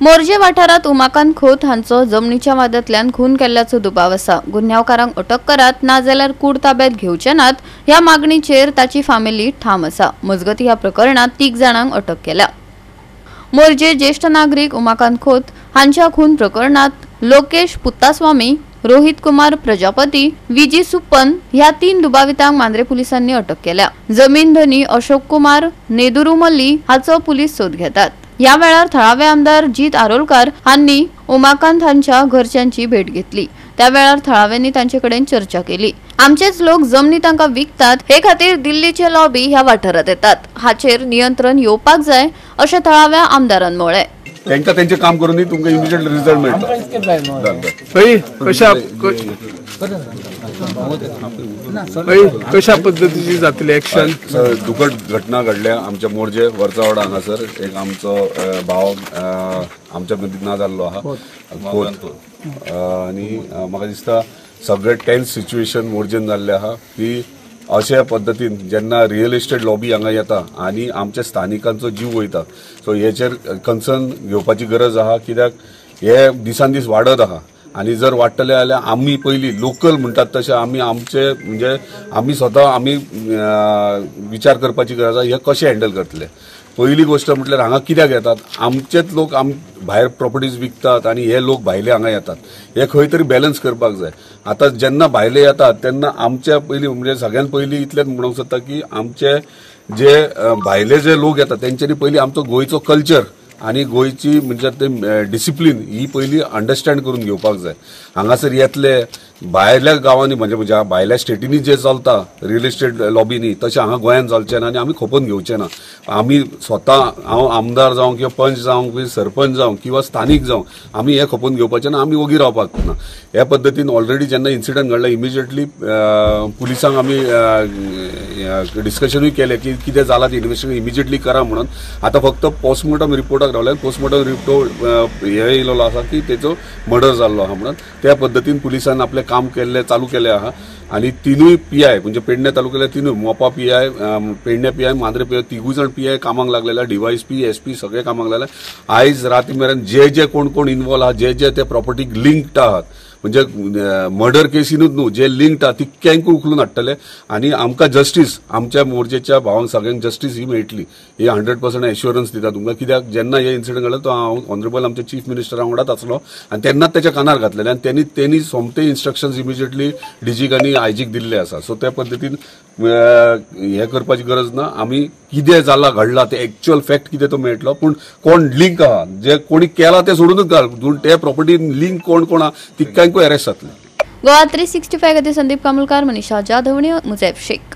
मोर्जे वाठारात उमाकांत खोत हांचो जमनीच्या वादांतल्यान खून केल्ल्याचो दुबाव आसा। गुन्यांवकारांक अटक करात ना जाल्यार कूड ताब्यात घेवचे नात ह्या मागणीचेर ताची फॅमिली ठाम आसा। मजगती ह्या प्रकरणात 3 जाणांक अटक केल्या। मोर्जे ज्येष्ठ नागरिक उमाकांत खोत हांच्या खून प्रकरणात लोकेश पुत्तास्वामी, रोहित कुमार प्रजापती, विजी सुप्पन ह्या 3 दुबावितांक मांद्रे पुलिसांनी अटक केल्या। जमीन धनी अशोक कुमार नेदुरुमल्ली हाचो पुलीस सोद घेतात। या वेळार थळावे आमदार जीत आरोलकार हांनी उमाकांत हांच्या घरच्यांची भेट घेतली। त्या वेळार थळाव्यांनी तांचेकडेन चर्चा केली। आमचेच लोक जमनी तांकां विकतात हे खातीर दिल्लीचे लॉबी ह्या वाठारात येतात, हाचेर नियंत्रण येवपाक जाय अशें थळाव्या आमदारान म्हळें। तांकां तेंचें काम करून तुमकां इमिजिएट रिजल्ट मेळटा। कशा पद्धतीची जातली एक्शन? दुखद घटना घडल्या आमच्या मोर्जे वर्चावाडा हांगासर। एक आमचो भाव आमच्या मदीं ना जाल्लो आहा आनी म्हाका दिसता सगळे टेन्स सिच्युएशन मोर्जेन जाल्ले आहा की अशा पद्धतीन जेन्ना रियल एस्टेट लॉबी हांगा येता आनी आमच्या स्थानिकांचो जीव वयता, सो हेचेर कन्सर्न घेवपाची गरज आहा, कित्याक हे दिसान दीस वाडत आहा। आणि जर वाडटले जाल्यार आमी पयलीं लोकल म्हणटात तशें आमी आमचे म्हणजे आमी स्वता आमी विचार करपाची गरज आहा हे कशें हँडल करतले। पहिली गोष्ट म्हटल्यार हांगा कित्याक येतात, आमचेच लोक भायर प्रॉपर्टीज विकतात आणि हे लोक भायले हांगा येतात, हे खंय तरी बॅलन्स करपाक जाय। आता जेन्ना भायले येतात तेन्ना आमच्या पयलीं म्हणजे सगळ्यात पयलीं इतलेंच म्हणूंक सोदता की आमचे जे भायले जे लोक येतात तेंच्यांनी पयलीं आमचो गोंयचो कल्चर आणि गोयची म्हणजे ते डिसिप्लिन ही पहिली अंडरस्टँड करून घेवपाक जाय। हांगासर येतले भायल्या गावांनी म्हणजे भायल्या स्टेटींनी जे चलता रियल एस्टेट लॉबीनी तशें हांगा गोंयांत चलचें ना आनी आमी खपोवन घेवचे ना। आमी स्वता हांव आमदार जावं किंवा पंच जावं किंवा सरपंच जावं किंवा स्थानीक जावं आमी हे खपोवन घेवपाचें ना, आमी वोगी रावपाक ना। ह्या पद्दतीन ऑलरेडी जेन्ना इन्सिडंट घडला इमिजिएटली पुलिसांक आमी डिस्कशनूय केलें की कितें जालां तें इन्व्हेस्टिगेशन इमिजिएटली करा म्हणून। आता फक्त पोस्टमॉर्टम रिपोर्टाक रावल्यान पोस्टमॉर्टम रिपोर्ट हे येयलो आसा की तेचो मर्डर जाल्लो आहा म्हणून। त्या पद्दतीन पुलिसान आपलें काम केल्लें चालू केलें आहा आनी 3 PI म्हणजे पेडणे तालुक्यातले 3 मोपा PI, Pedne PI, Mandrem PI 3 जाण PI कामाक लागलेले, DYSP SP सगळे कामाक लागले। आयज राती मेरेन जे कोण इन्वॉल्व आहात जे ते प्रॉपर्टीक लिंक्ड आहात म्हणजे मर्डर केसीनूच न्हू जे लिंक्ड आहात तितक्यांकूय उखलून हाडटले आनी आमकां जस्टीस आमच्या मोर्जेच्या भावांक सगळ्यांक जस्टीस ही मेळटली ही 100% एश्युरन्स दिता तुमकां। कित्याक जेन्ना हे इन्सिडंट घडलो तो हांव ऑनरेबल आमच्या चीफ मिनिस्टरा वांगडाच आसलो आनी तेन्नाच तेच्या कानार घातलेले आनी तेणी सोमते इन्स्ट्रक्शन्स इमिजिएटली डीजीक आनी आयजीक दिल्ले आसा। सो त्या पद्दतीन हे करपाची गरज ना। आमी कितें जालां घडलां ते एक्चुअल फॅक्ट कितें तो मेळटलो, पूण कोण लिंक आहा जे कोणी केला ते सोडूनच घाल, ते प्रॉपर्टीन लिंक कोण आहा तितक्यांकूय अरेस्ट जातले। गोवा 365 खातीर संदीप कामुलकार, मनीषा जाधवणी, मुजैब शेख।